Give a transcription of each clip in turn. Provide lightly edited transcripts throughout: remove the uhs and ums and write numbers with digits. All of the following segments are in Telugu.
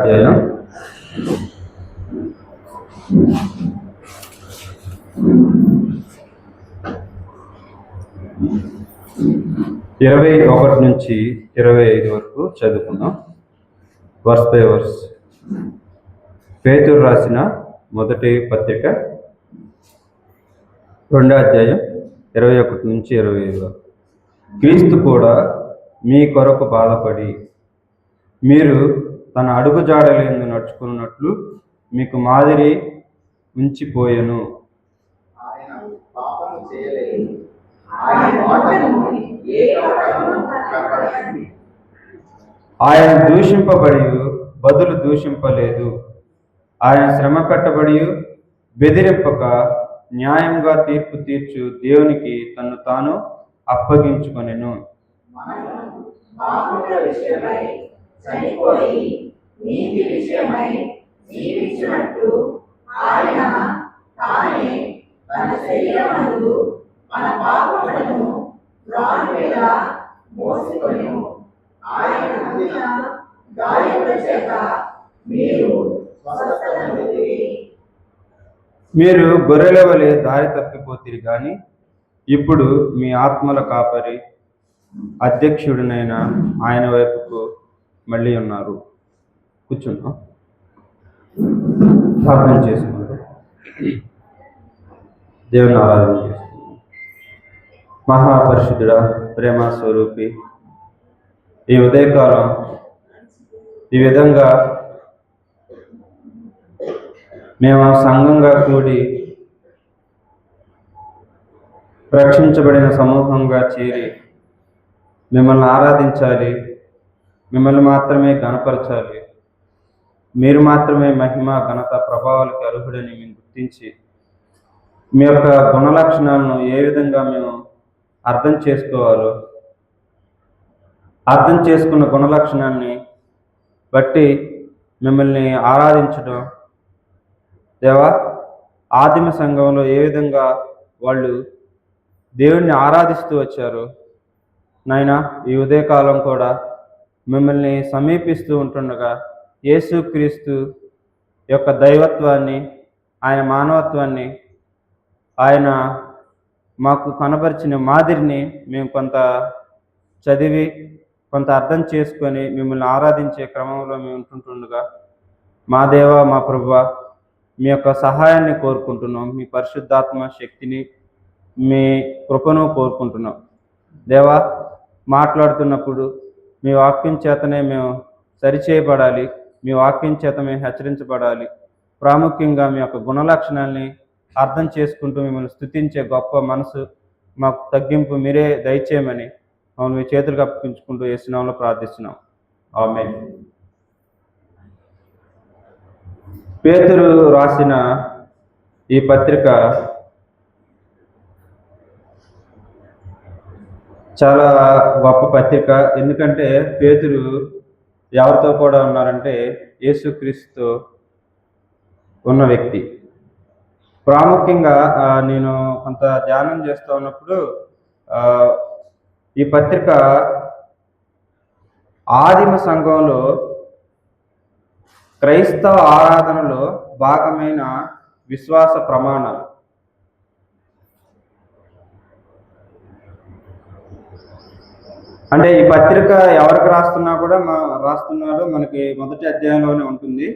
అధ్యాయం 21 నుంచి 25 వరకు చదువుకుందాం. Verse by verse. పేతురు రాసిన మొదటి పత్రిక 2వ అధ్యాయం 21 నుంచి 25 వరకు. క్రీస్తు కూడా మీ కొరకు బాధపడి మీరు తన అడుగుజాడలందు నడుచుకున్నట్లు మీకు మాదిరి ఉంచిపోయెను. ఆయన దూషింపబడి బదులు దూషింపలేదు. ఆయన శ్రమ పెట్టబడి బెదిరింపక న్యాయంగా తీర్పు తీర్చు దేవునికి తన్ను తాను అప్పగించుకొనెను. మీరు గొర్రెల వలె దారి తప్పిపోతిరి గాని ఇప్పుడు మీ ఆత్మల కాపరి అధ్యక్షుడినైన ఆయన వైపుకు మళ్ళీ ఉన్నారు. కూర్చున్నాం, ప్రార్థన చేసుకుంటూ దేవుని ఆరాధన చేసుకుంటాం. మహాపరిశుద్ధుడా, ప్రేమ స్వరూపి, ఈ ఉదయకాలం ఈ విధంగా మేము సంఘంగా కూడి రక్షించబడిన సమూహంగా చేరి మిమ్మల్ని ఆరాధించాలి, మిమ్మల్ని మాత్రమే ఘనపరచాలి, మీరు మాత్రమే మహిమ ఘనత ప్రభావాలకు అర్హుడని మేము గుర్తించి మీ యొక్క గుణలక్షణాలను ఏ విధంగా మేము అర్థం చేసుకోవాలో అర్థం చేసుకున్న గుణలక్షణాన్ని బట్టి మిమ్మల్ని ఆరాధించడం. దేవా, ఆదిమ సంఘంలో ఏ విధంగా వాళ్ళు దేవుణ్ణి ఆరాధిస్తూ వచ్చారు నాయనా, ఈ ఉదయకాలం కూడా మిమ్మల్ని సమీపిస్తూ ఉంటుండగా యేసుక్రీస్తు యొక్క దైవత్వాన్ని, ఆయన మానవత్వాన్ని, ఆయన మాకు కనబరిచిన మాదిరిని మేము కొంత చదివి కొంత అర్థం చేసుకొని మిమ్మల్ని ఆరాధించే క్రమంలో మేము ఉంటుండగా మా దేవ, మా ప్రభువా, మీ యొక్క సహాయాన్ని కోరుకుంటున్నాం, మీ పరిశుద్ధాత్మ శక్తిని, మీ కృపను కోరుకుంటున్నాం. దేవా, మాట్లాడుతున్నప్పుడు మీ వాక్యం చేతనే మేము సరిచేయబడాలి, మీ వాక్యం చేత మేము హెచ్చరించబడాలి. ప్రాముఖ్యంగా మీ యొక్క గుణలక్షణాలని అర్థం చేసుకుంటూ మిమ్మల్ని స్తుతించే గొప్ప మనసు మాకు తగ్గింపు మీరే దయచేయమని మమ్మల్ని మీ చేతులకు అప్పగించుకుంటూ యేసు నామములో ప్రార్థిస్తున్నాం. ఆమేన్. పేతురు రాసిన ఈ పత్రిక చాలా గొప్ప పత్రిక. ఎందుకంటే పేతురు ఎవరితో కూడా ఉన్నారంటే యేసుక్రీస్తుతో ఉన్న వ్యక్తి. ప్రాముఖ్యంగా నేను కొంత ధ్యానం చేస్తూ ఉన్నప్పుడు ఈ పత్రిక ఆదిమ సంఘంలో క్రైస్తవ ఆరాధనలో భాగమైన విశ్వాస ప్రమాణాలు. అంటే ఈ పత్రిక ఎవరికి రాస్తున్నా కూడా రాస్తున్నాడో మనకి మొదటి అధ్యాయంలోనే ఉంటుంది.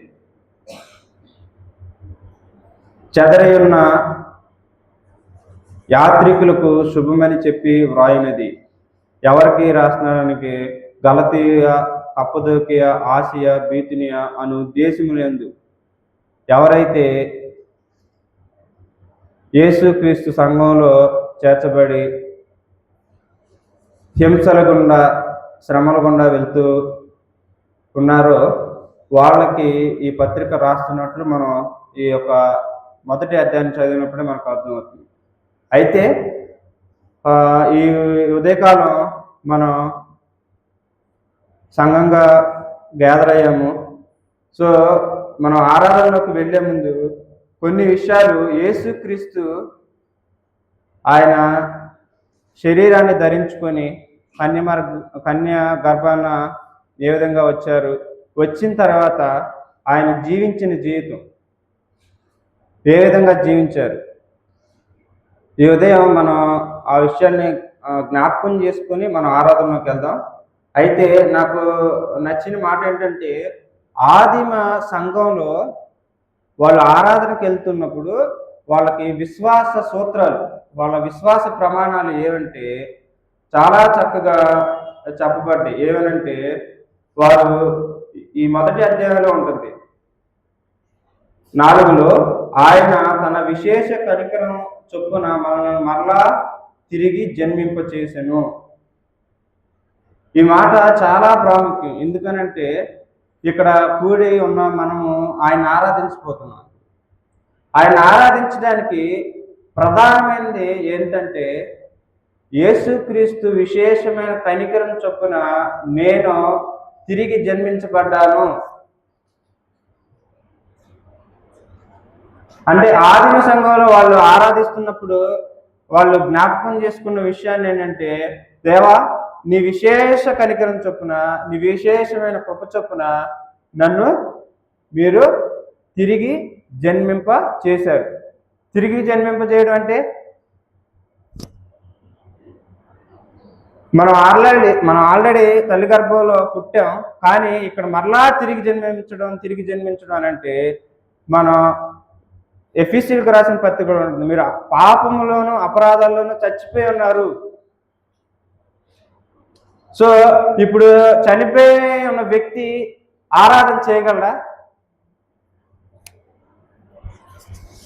చెదరై ఉన్న యాత్రికులకు శుభమని చెప్పి వ్రాయినది. ఎవరికి రాస్తున్నాడానికి? గలతీయ, కప్పదోకియ, ఆసియా, బీతునియా అను దేశములందు ఎవరైతే యేసుక్రీస్తు సంఘంలో చేర్చబడి హింసల గుండా, శ్రమల గుండా వెళ్తూ ఉన్నారో వాళ్ళకి ఈ పత్రిక రాస్తున్నట్లు మనం ఈ యొక్క మొదటి అధ్యాయం చదివినప్పుడే మనకు అర్థమవుతుంది. అయితే ఈ ఉదయకాలం మనం సంఘంగా గ్యాదర్ అయ్యాము. సో మనం ఆరాధనలోకి వెళ్ళే ముందు కొన్ని విషయాలు, యేసుక్రీస్తు ఆయన శరీరాన్ని ధరించుకొని కన్య గర్భాన ఏ విధంగా వచ్చారు, వచ్చిన తర్వాత ఆయన జీవించిన జీవితం ఏ విధంగా జీవించారు, ఈ ఉదయం మనం ఆ విషయాన్ని జ్ఞాపకం చేసుకొని మనం ఆరాధనలోకి వెళ్దాం. అయితే నాకు నచ్చిన మాట ఏంటంటే, ఆదిమ సంఘంలో వాళ్ళు ఆరాధనకి వెళ్తున్నప్పుడు వాళ్ళకి విశ్వాస సూత్రాలు, వాళ్ళ విశ్వాస ప్రమాణాలు ఏమంటే చాలా చక్కగా చెప్పబడ్డాయి. ఏమనంటే, వారు ఈ మొదటి అధ్యాయంలో ఉంటుంది 4లో, ఆయన తన విశేష కనికరం చొప్పున మనల్ని మరలా తిరిగి జన్మింపచేసెను. ఈ మాట చాలా ప్రాముఖ్యం. ఎందుకనంటే ఇక్కడ కూడి ఉన్న మనము ఆయన ఆరాధించబోతున్నాం. ఆయన ఆరాధించడానికి ప్రధానమైనది ఏంటంటే, యేసుక్రీస్తు విశేషమైన కనికరం చొప్పున నేను తిరిగి జన్మించబడ్డాను. అంటే ఆదిమ సంఘంలో వాళ్ళు ఆరాధిస్తున్నప్పుడు వాళ్ళు జ్ఞాపకం చేసుకున్న విషయాన్ని ఏంటంటే, దేవా నీ విశేష కనికరం చొప్పున, నీ విశేషమైన కృప చొప్పున నన్ను మీరు తిరిగి జన్మింప చేశారు. తిరిగి జన్మింప చేయడం అంటే మనం ఆల్రెడీ తల్లి గర్భంలో పుట్టాం, కానీ ఇక్కడ మరలా తిరిగి జన్మించడం అని అంటే, మనం ఎఫీసీయులకు రాసిన పత్రిక కూడా ఉంటుంది, మీరు పాపములోను అపరాధాల్లోనూ చచ్చిపోయి ఉన్నారు. సో ఇప్పుడు చనిపోయి ఉన్న వ్యక్తి ఆరాధన చేయగలరా?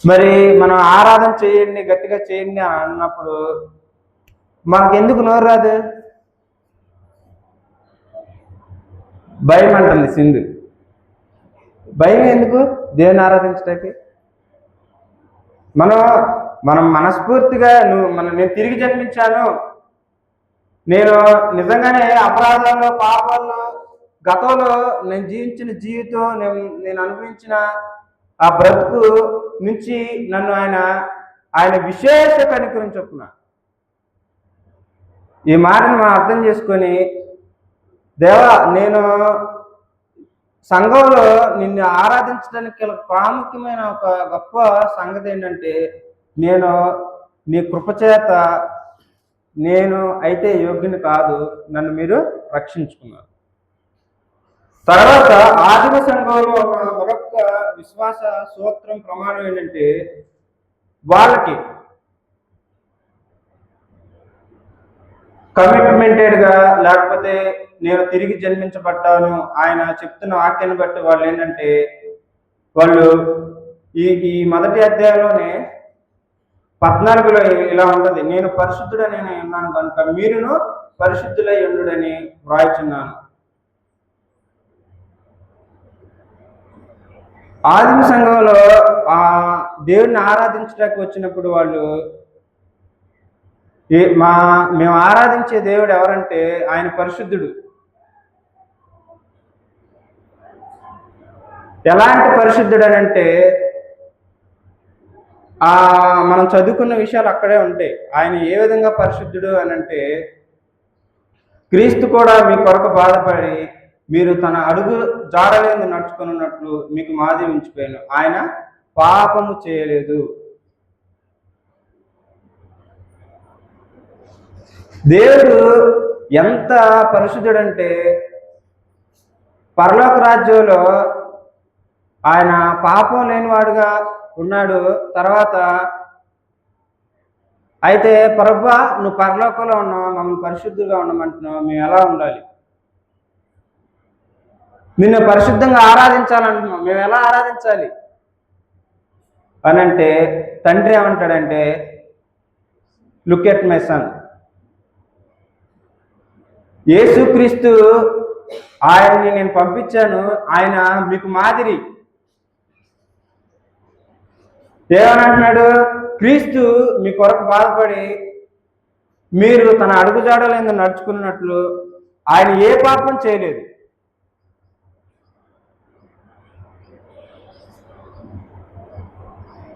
మరి మనం ఆరాధన చేయండి, గట్టిగా చేయండి అని అన్నప్పుడు మనకెందుకు నోరు రాదు? భయం అంటుంది సింధు. భయం ఎందుకు దేవుని ఆరాధించడానికి? మనం మనస్ఫూర్తిగా నేను తిరిగి జన్మించాను, నేను నిజంగానే అపరాధాల్లో పాపాల్లో గతంలో నేను జీవించిన జీవితం, నేను అనుభవించిన ఆ బ్రతుకు నుంచి నన్ను ఆయన విశేష కనికరం చొప్పున, ఈ మాటను మనం అర్థం చేసుకొని, దేవా నేను సంఘంలో నిన్ను ఆరాధించడానికి ప్రాముఖ్యమైన ఒక గొప్ప సంగతి ఏంటంటే, నేను నీ కృపచేత నేను అయితే యోగ్యుని కాదు, నన్ను మీరు రక్షించుకున్నారు. తర్వాత ఆదిమ సంఘంలో మరొక విశ్వాస సూత్రం ప్రమాణం ఏంటంటే, వాళ్ళకి కమిట్మెంటెడ్గా, లేకపోతే నేను తిరిగి జన్మించబడ్డాను ఆయన చెప్తున్న వాక్యాన్ని బట్టి వాళ్ళు ఏంటంటే, వాళ్ళు ఈ మొదటి అధ్యాయంలోనే 14లో ఇలా ఉంటుంది, నేను పరిశుద్ధుడని ఉన్నాను కనుక మీరును పరిశుద్ధులై ఉండుడని వ్రాయిచున్నాను. ఆదిమ సంఘంలో దేవుడిని ఆరాధించడానికి వచ్చినప్పుడు వాళ్ళు మేము ఆరాధించే దేవుడు ఎవరంటే ఆయన పరిశుద్ధుడు. ఎలాంటి పరిశుద్ధుడు అని అంటే, మనం చదువుకున్న విషయాలు అక్కడే ఉంటాయి. ఆయన ఏ విధంగా పరిశుద్ధుడు అని అంటే, క్రీస్తు కూడా మీ కొరకు బాధపడి మీరు తన అడుగు జాడలేందు నడుచుకున్నట్లు మీకు మాదిరి ఉంచిపోయాను. ఆయన పాపము చేయలేదు. దేవుడు ఎంత పరిశుద్ధుడంటే, పరలోక రాజ్యంలో ఆయన పాపం లేనివాడుగా ఉన్నాడు. తర్వాత అయితే ప్రభువా నువ్వు పరలోకంలో ఉన్నావు, మమ్మల్ని పరిశుద్ధంగా ఉండమంటున్నావు, మేము ఎలా ఉండాలి? నిన్ను పరిశుద్ధంగా ఆరాధించాలంటున్నావు, మేము ఎలా ఆరాధించాలి అని అంటే, తండ్రి ఏమంటాడంటే, లుక్ ఎట్ మై సన్. యేసుక్రీస్తు ఆయన్ని నేను పంపించాను, ఆయన మీకు మాదిరి. ఏమనంటున్నాడు? క్రీస్తు మీ కొరకు బాధపడి మీరు తన అడుగుజాడలేందు నడుచుకున్నట్లు ఆయన ఏ పాపం చేయలేదు.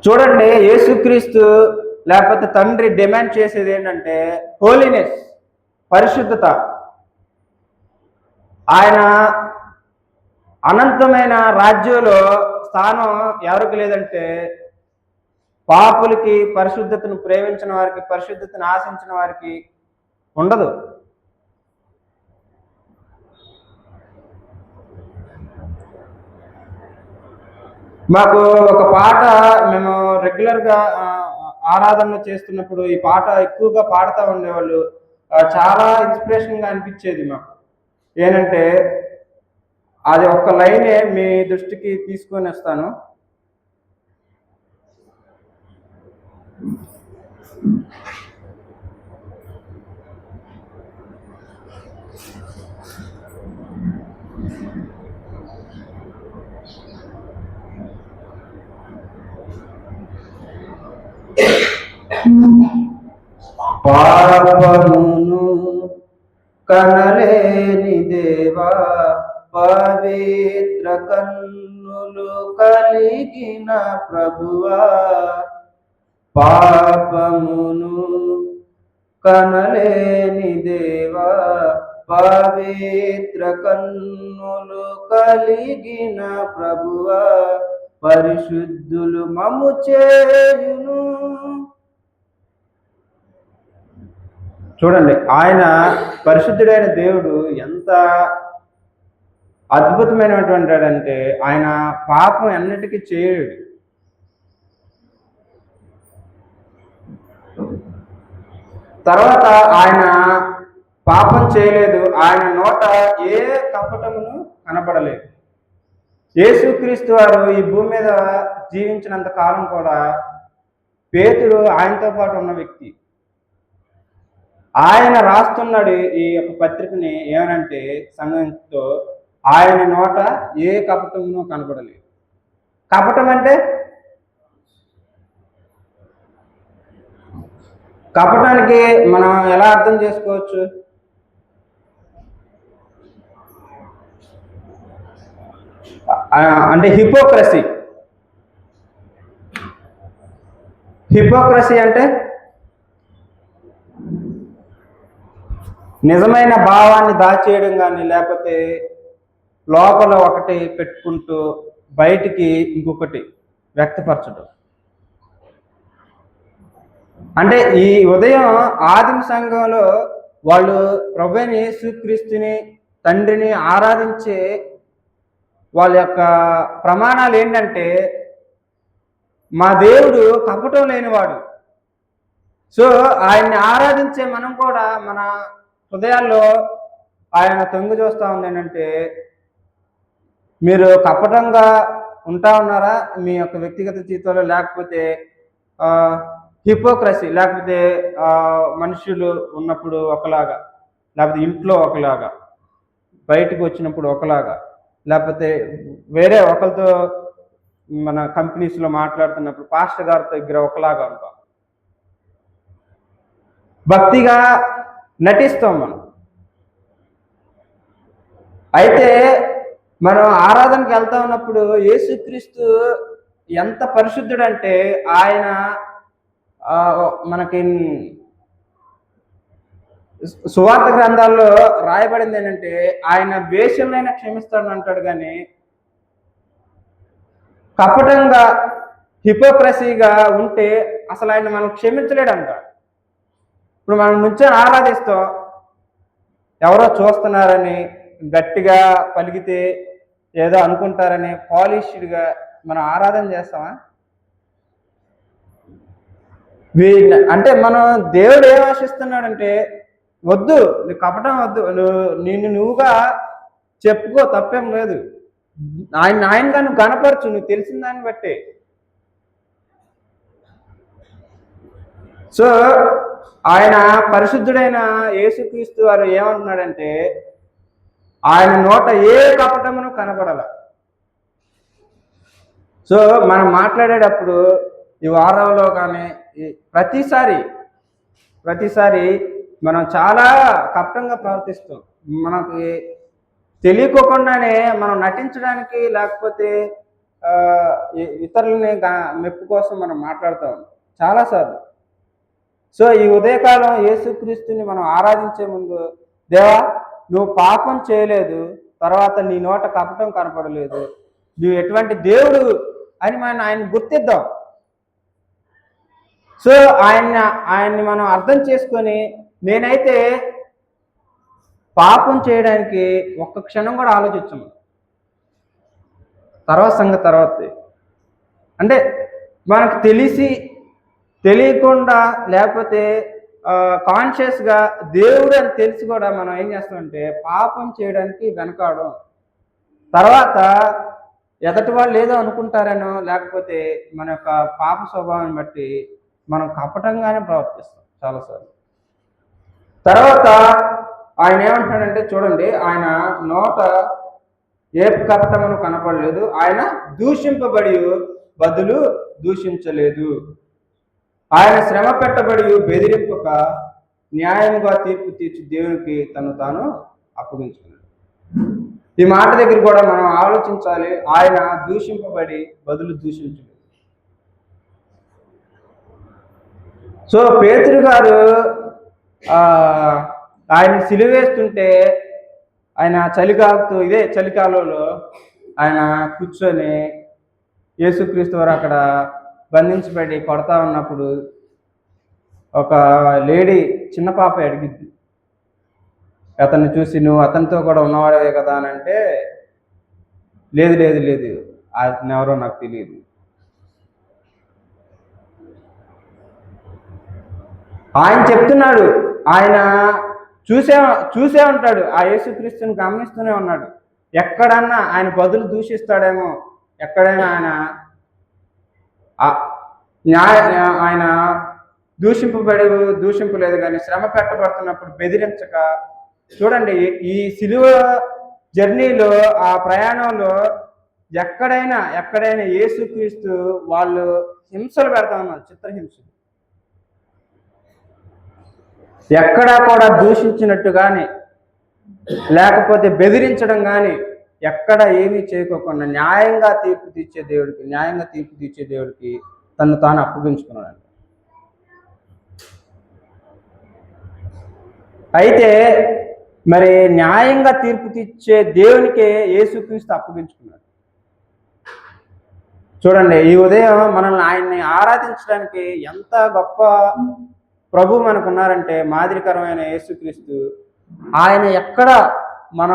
చూడండి, యేసుక్రీస్తు లేకపోతే తండ్రి డిమాండ్ చేసేది ఏంటంటే హోలీనెస్, పరిశుద్ధత. అనంతమైన రాజ్యంలో స్థానం ఎవరికి లేదంటే పాపులకి, పరిశుద్ధతను ప్రేమించిన వారికి, పరిశుద్ధతను ఆశించిన వారికి ఉండదు. మాకు ఒక పాట మేము రెగ్యులర్గా ఆరాధన చేస్తున్నప్పుడు ఈ పాట ఎక్కువగా పాడుతూ ఉండేవాళ్ళు. చాలా ఇన్స్పిరేషన్గా అనిపించేది మాకు. ఏంటంటే అది ఒక్క లైనే మీ దృష్టికి తీసుకొని వస్తాను. పాపమును కనలేని దేవా, పవిత్ర కన్నులు కలిగిన ప్రభువా, పాపమును కనలేని దేవా, పవిత్ర కన్నులు కలిగిన ప్రభువా, పరిశుద్ధులు మమ్ము చేయును. చూడండి, ఆయన పరిశుద్ధుడైన దేవుడు ఎంత అద్భుతమైనటువంటి అంటే ఆయన పాపం ఎన్నటికీ చేయడు. తర్వాత ఆయన పాపం చేయలేదు, ఆయన నోట ఏ కపటమును కనపడలేదు. యేసుక్రీస్తు వారు ఈ భూమి మీద జీవించినంత కాలం కూడా పేతురు ఆయనతో పాటు ఉన్న వ్యక్తి. ఆయన రాస్తున్నాడు ఈ యొక్క పత్రికని ఏమనంటే సంఘంతో, ఆయన నోట ఏ కపటమును కనపడలేదు. కపటం అంటే కపటానికి మనం ఎలా అర్థం చేసుకోవచ్చు? అంటే హిపోక్రసీ. హిపోక్రసీ అంటే నిజమైన భావాన్ని దాచేయడం కానీ, లేకపోతే లోపల ఒకటి పెట్టుకుంటూ బయటికి ఇంకొకటి వ్యక్తపరచడం. అంటే ఈ ఉదయం ఆదిమ సంఘంలో వాళ్ళు ప్రభువైన యేసుక్రీస్తుని, తండ్రిని ఆరాధించే వాళ్ళ యొక్క ప్రమాణాలు ఏంటంటే, మా దేవుడు కపటం లేనివాడు. సో ఆయన్ని ఆరాధించే మనం కూడా మన హృదయాల్లో ఆయన తొంగి చూస్తూ ఉంది ఏంటంటే, మీరు కపటంగా ఉంటా ఉన్నారా మీ యొక్క వ్యక్తిగత జీవితంలో, లేకపోతే హిపోక్రసీ, లేకపోతే మనుషులు ఉన్నప్పుడు ఒకలాగా, లేకపోతే ఇంట్లో ఒకలాగా, బయటకు వచ్చినప్పుడు ఒకలాగా, లేకపోతే వేరే ఒకరితో మన కంపెనీస్లో మాట్లాడుతున్నప్పుడు పాస్టర్ గారితో దగ్గర ఒకలాగా ఉంటాం. భక్తిగా నటిస్తాం మనం. అయితే మనం ఆరాధనకి వెళ్తా ఉన్నప్పుడు యేసుక్రీస్తు ఎంత పరిశుద్ధుడంటే, ఆయన మనకి సువార్త గ్రంథాల్లో రాయబడింది ఏంటంటే, ఆయన వేషంలోనే క్షమిస్తాడు అంటాడు, కానీ కపటంగా హిపోక్రసీగా ఉంటే అసలు ఆయన మనం క్షమించలేడు అంటాడు. ఇప్పుడు మనం నుంచొని ఆరాధిస్తాం, ఎవరో చూస్తున్నారని గట్టిగా పలికితే ఏదో అనుకుంటారని పాలిష్డ్గా మనం ఆరాధన చేస్తామా? అంటే మనం దేవుడు ఏం ఆశిస్తున్నాడంటే, వద్దు నీ కపటం వద్దు, నువ్వుగా చెప్పుకో, తప్పేం లేదు. ఆయనగా నువ్వు కనపరచు, నువ్వు తెలిసిన దాన్ని బట్టి. సో ఆయన పరిశుద్ధుడైన యేసుక్రీస్తు వారు ఏమంటున్నాడంటే, ఆయన నోట ఏ కపటమును కనపడాల. సో మనం మాట్లాడేటప్పుడు ఈ వారంలో కానీ ప్రతిసారి మనం చాలా కపటంగా ప్రవర్తిస్తాం. మనకి తెలియకోకుండానే మనం నటించడానికి, లేకపోతే ఇతరులని మెప్పు కోసం మనం మాట్లాడతాం చాలాసార్లు. సో ఈ ఉదయకాలం యేసుక్రీస్తుని మనం ఆరాధించే ముందు, దేవా నువ్వు పాపం చేయలేదు, తర్వాత నీ నోట కపటం కనపడలేదు, నువ్వు ఎటువంటి దేవుడు అని మనం ఆయన గుర్తిద్దాం. సో ఆయన్ని మనం అర్థం చేసుకొని, నేనైతే పాపం చేయడానికి ఒక్క క్షణం కూడా ఆలోచించను. తర్వాత సంగతి తర్వాత. అంటే మనకు తెలియకుండా లేకపోతే కాన్షియస్గా దేవుడు అని తెలిసి కూడా మనం ఏం చేస్తామంటే పాపం చేయడానికి వెనకాడం. తర్వాత ఎదటి వాళ్ళు ఏదో అనుకుంటారనో లేకపోతే మన యొక్క పాప స్వభావాన్ని బట్టి మనం కపటంగానే ప్రవర్తిస్తాం చాలాసార్లు. తర్వాత ఆయన ఏమంటున్నాడంటే చూడండి, ఆయన నోట ఏ కపటమును కనపడలేదు, ఆయన దూషింపబడి బదులు దూషించలేదు, ఆయన శ్రమ పెట్టబడి బెదిరింపక న్యాయంగా తీర్పు తీర్చి దేవునికి తను తాను అప్పగించుకున్నాడు. ఈ మాట దగ్గర కూడా మనం ఆలోచించాలి. ఆయన దూషింపబడి బదులు దూషించలేదు. సో పేతురు గారు ఆయన సిలువేస్తుంటే ఆయన ఇదే చలికాలంలో ఆయన కూర్చొని యేసుక్రీస్తు వారు అక్కడ బంధించబడి కొడతా ఉన్నప్పుడు ఒక లేడీ చిన్న పాప అడిగిద్ది, అతన్ని చూసి, నువ్వు అతనితో కూడా ఉన్నవాడవే కదా అని అంటే, లేదు లేదు లేదు అతను ఎవరో నాకు తెలియదు. ఆయన చెప్తున్నాడు, ఆయన చూసే ఉంటాడు, ఆ యేసుక్రీస్తుని గమనిస్తూనే ఉన్నాడు. ఎక్కడన్నా ఆయన బదులు దూషిస్తాడేమో, ఎక్కడైనా ఆయన దూషింపలేదు, కానీ శ్రమ పెట్టబడుతున్నప్పుడు బెదిరించక. చూడండి, ఈ సిలువ జర్నీలో ఆ ప్రయాణంలో ఎక్కడైనా యేసుక్రీస్తు వాళ్ళు హింసలు పెడతా ఉన్నారు, చిత్రహింసలు. ఎక్కడా కూడా దూషించినట్టు కానీ లేకపోతే బెదిరించడం కానీ ఎక్కడ ఏమీ చేయకోకుండా న్యాయంగా తీర్పు తీర్చే దేవుడికి తను తాను అప్పగించుకున్నాడు. అయితే మరి న్యాయంగా తీర్పు తీర్చే దేవునికే యేసుక్రీస్తు అప్పగించుకున్నాడు. చూడండి, ఈ ఉదయం మనల్ని ఆయన్ని ఆరాధించడానికి ఎంత గొప్ప ప్రభు మనకున్నారంటే, మాదిరికరమైన యేసుక్రీస్తు. ఆయన ఎక్కడ మన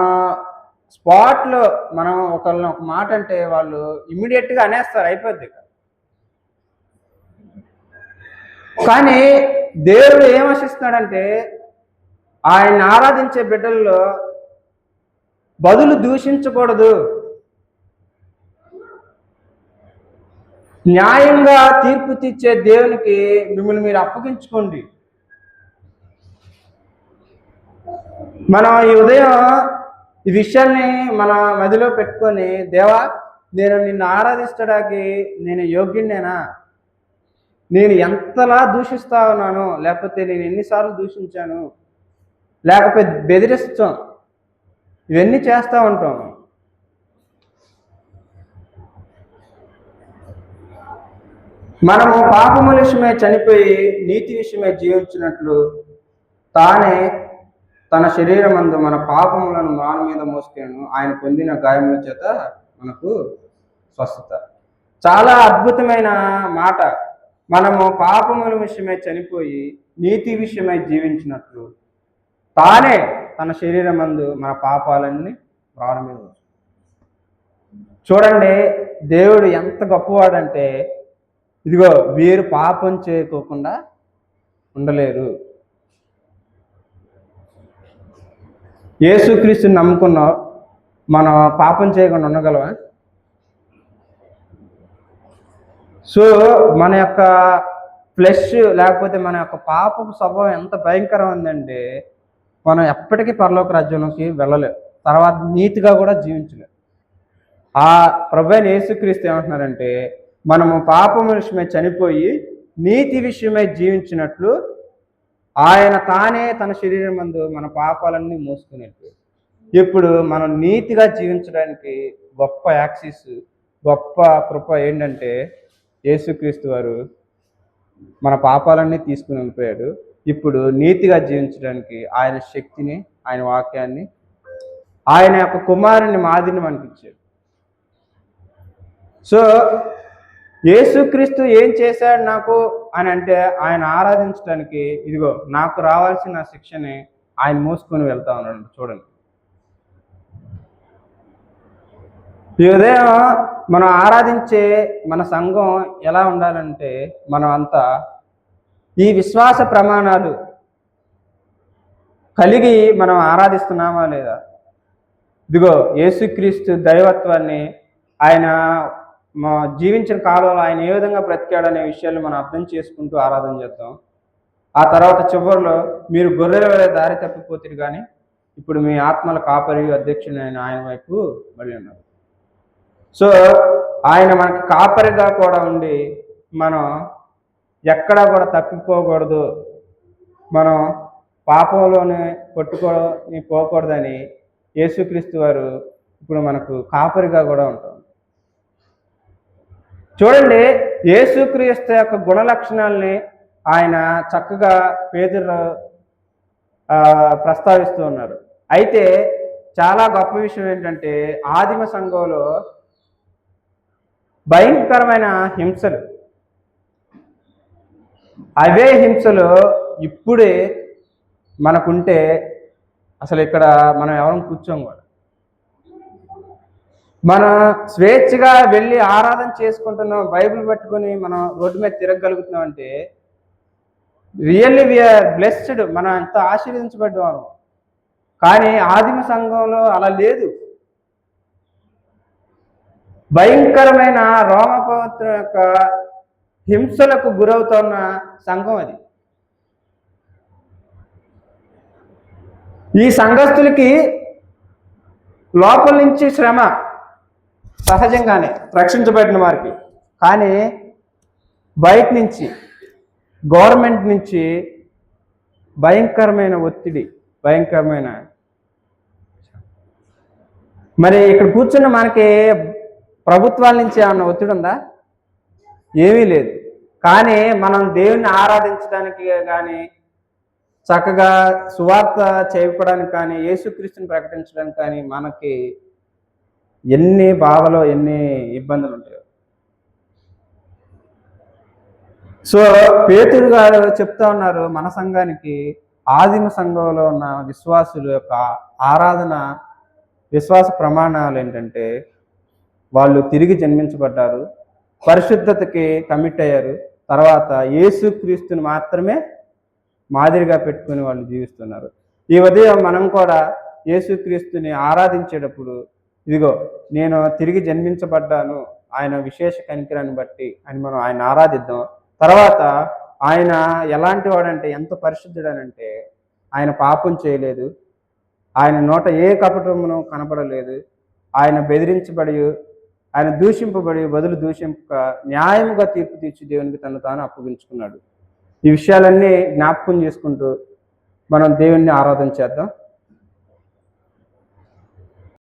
స్పాట్లో మనం ఒకళ్ళని ఒక మాట అంటే వాళ్ళు ఇమ్మీడియట్గా అనేస్తారు, అయిపోద్ది. కానీ దేవుడు ఏం ఆశిస్తున్నాడంటే, ఆయన ఆరాధించే బిడ్డల్లో బదులు దూషించకూడదు, న్యాయంగా తీర్పు తీర్చే దేవునికి మిమ్మల్ని మీరు అప్పగించుకోండి. మనం ఈ ఉదయం ఈ విషయాన్ని మన మదిలో పెట్టుకొని, దేవా నేను నిన్ను ఆరాధించడానికి నేను యోగ్యునేనా, నేను ఎంతలా దూషిస్తా ఉన్నాను, లేకపోతే నేను ఎన్నిసార్లు దూషించాను, లేకపోతే బెదిరిస్తాం, ఇవన్నీ చేస్తూ ఉంటాం. మనము పాపముల విషయమే చనిపోయి నీతి విషయమే జీవించినట్లు తానే తన శరీరమందు మన పాపములను మాన మీద మోసుకెను, ఆయన పొందిన గాయముల చేత మనకు స్వస్థత. చాలా అద్భుతమైన మాట. మనము పాపముల విషయమే చనిపోయి నీతి విషయమై జీవించినట్లు తానే తన శరీరమందు మన పాపాలన్నీ ప్రాణ మీద మోసు. చూడండి, దేవుడు ఎంత గొప్పవాడంటే, ఇదిగో వీరు పాపం చేయకోకుండా ఉండలేరు. యేసుక్రీస్తుని నమ్ముకున్నావు, మనం పాపం చేయకుండా ఉండగలవా? సో మన యొక్క ఫ్లెష్ లేకపోతే మన యొక్క పాపపు స్వభావం ఎంత భయంకరం ఉందంటే, మనం ఎప్పటికీ పరలోక రాజ్యంలోకి వెళ్ళలేము, తర్వాత నీతిగా కూడా జీవించలేము. ఆ ప్రభువైన యేసుక్రీస్తు ఏమంటున్నారంటే, మనము పాపం విషయమై చనిపోయి నీతి విషయమై జీవించినట్లు ఆయన తానే తన శరీరం మందు మన పాపాలన్నీ మోసుకునేట్టు. ఇప్పుడు మనం నీతిగా జీవించడానికి గొప్ప యాక్సిస్, గొప్ప కృప ఏంటంటే, యేసుక్రీస్తు వారు మన పాపాలన్నీ తీసుకుని వెళ్ళిపోయాడు. ఇప్పుడు నీతిగా జీవించడానికి ఆయన శక్తిని, ఆయన వాక్యాన్ని ఆయన యొక్క కుమారుని మాదిరిని మనకి ఇచ్చాడు. సో యేసుక్రీస్తు ఏం చేశాడు నాకు అని అంటే, ఆయన ఆరాధించడానికి ఇదిగో నాకు రావాల్సిన శిక్షని ఆయన మోసుకొని వెళ్తా ఉన్నాడు. చూడండి, ఈ ఉదయం మనం ఆరాధించే మన సంఘం ఎలా ఉండాలంటే, మనం అంతా ఈ విశ్వాస ప్రమాణాలు కలిగి మనం ఆరాధిస్తున్నామా లేదా? ఇదిగో యేసుక్రీస్తు దైవత్వాన్ని, ఆయన జీవించిన కాలంలో ఆయన ఏ విధంగా బ్రతికాడు అనే విషయాలు మనం అర్థం చేసుకుంటూ ఆరాధన చేద్దాం. ఆ తర్వాత చివరిలో మీరు గొర్రెల వలె దారి తప్పిపోతారు, కానీ ఇప్పుడు మీ ఆత్మల కాపరి అధ్యక్షుడైన ఆయన వైపు మళ్ళీ ఉన్నారు. సో ఆయన మనకి కాపరిగా కూడా ఉండి మనం ఎక్కడా కూడా తప్పిపోకూడదు, మనం పాపంలోనే పోకూడదని యేసుక్రీస్తు వారు ఇప్పుడు మనకు కాపరిగా కూడా ఉంటాం. చూడండి, యేసుక్రీస్తు యొక్క గుణ లక్షణాలని ఆయన చక్కగా పేతురు ప్రస్తావిస్తూ ఉన్నారు. అయితే చాలా గొప్ప విషయం ఏంటంటే, ఆదిమ సంఘంలో భయంకరమైన హింసలు, అవే హింసలు ఇప్పుడే మనకుంటే అసలు ఇక్కడ మనం ఎవరం కూర్చోం కూడా. మనం స్వేచ్ఛగా వెళ్ళి ఆరాధన చేసుకుంటున్నాం, బైబిల్ పట్టుకొని మనం రోడ్డు మీద తిరగగలుగుతున్నాం అంటే రియల్లీ వీఆర్ బ్లెస్డ్, మనం ఎంత ఆశీర్వదించబడ్డాము. కానీ ఆదిమ సంఘంలో అలా లేదు. భయంకరమైన రోమపవిత్ర యొక్క హింసలకు గురవుతున్న సంఘం అది. ఈ సంఘస్థులకి లోపల నుంచి శ్రమ సహజంగానే రక్షించబడిన వారికి, కానీ బయట నుంచి గవర్నమెంట్ నుంచి భయంకరమైన ఒత్తిడి, భయంకరమైన. మరి ఇక్కడ కూర్చున్న మనకి ప్రభుత్వాల నుంచి ఏమన్నా ఒత్తిడి ఉందా? ఏమీ లేదు. కానీ మనం దేవుణ్ణి ఆరాధించడానికి కానీ, చక్కగా సువార్త చేయడానికి కానీ, యేసుక్రీస్తుని ప్రకటించడానికి కానీ మనకి ఎన్ని బాధలు, ఎన్ని ఇబ్బందులు ఉంటాయో. సో పేతురు గారు చెప్తా ఉన్నారు మన సంఘానికి, ఆదిమ సంఘంలో ఉన్న విశ్వాసుల యొక్క ఆరాధన విశ్వాస ప్రమాణాలు ఏంటంటే, వాళ్ళు తిరిగి జన్మించబడ్డారు, పరిశుద్ధతకి కమిట్ అయ్యారు, తర్వాత యేసుక్రీస్తుని మాత్రమే మాదిరిగా పెట్టుకుని వాళ్ళు జీవిస్తున్నారు. ఈ ఉదయం మనం కూడా యేసుక్రీస్తుని ఆరాధించేటప్పుడు, ఇదిగో నేను తిరిగి జన్మించబడ్డాను ఆయన విశేష కనికరాన్ని బట్టి అని మనం ఆయన ఆరాధిద్దాం. తర్వాత ఆయన ఎలాంటి వాడంటే, ఎంత పరిశుద్ధుడనంటే, ఆయన పాపం చేయలేదు, ఆయన నోట ఏ కపటమును కనపడలేదు, ఆయన బెదిరించబడి, ఆయన దూషింపబడి బదులు దూషింపక న్యాయముగా తీర్పు తీర్చి దేవునికి తను తాను అప్పగించుకున్నాడు. ఈ విషయాలన్నీ జ్ఞాపకం చేసుకుంటూ మనం దేవుణ్ణి ఆరాధన చేద్దాం.